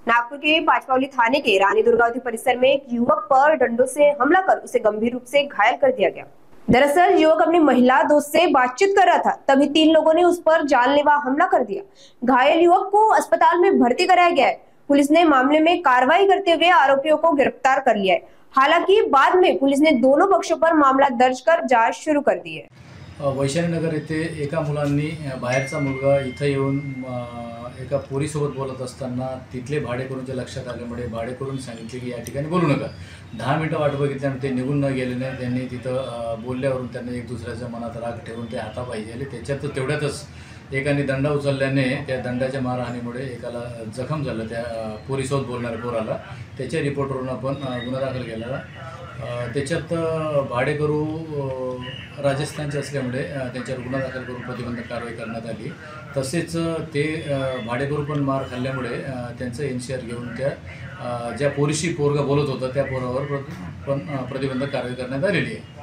नागपुर के पांचपावली थाने के रानी दुर्गावती परिसर में एक युवक पर डंडों से हमला कर उसे गंभीर रूप से घायल कर दिया गया। दरअसल युवक अपनी महिला दोस्त से बातचीत कर रहा था, तभी 3 लोगों ने उस पर जानलेवा हमला कर दिया। घायल युवक को अस्पताल में भर्ती कराया गया है। पुलिस ने मामले में कार्रवाई करते हुए आरोपियों को गिरफ्तार कर लिया है। हालांकि बाद में पुलिस ने दोनों पक्षों पर मामला दर्ज कर जांच शुरू कर दी है। वैशालीनगर येथे एका मुलांनी बाहेरचा मुलगा इथं येऊन एका पोरीसोबत बोलत असताना तिथले भाडेकरूंच्या लक्षात आल्यामुळे भाडेकरून सांगितले की या ठिकाणी बोलू नका। 10 मिनिटं वाट बघितल्यानंतर ते निघून न गेल्याने त्यांनी तिथं बोलल्यावरून त्यांनी एक दुसऱ्याच्या मनात राग ठेवून ते हातापायी गेले। त्याच्यात तेवढ्यातच एकाने दंडा उचलल्याने त्या दंडाच्या मारहाणीमुळे एकाला जखम झालं, त्या पोरीसोबत बोलणाऱ्या पोराला। त्याच्या रिपोर्टवरून आपण गुन्हा दाखल केला। त्याच्यात भाडेकरू राजस्थानचे असल्यामुळे त्यांच्यावर गुन्हा दाखल करून प्रतिबंधक कारवाई करण्यात आली। तसेच ते भाडेकरू पण मार खाल्ल्यामुळे त्यांचं एनसीआर घेऊन त्या ज्या पोरीशी पोरगा बोलत होता त्या पोरावर पण प्रतिबंधक कारवाई करण्यात आलेली आहे।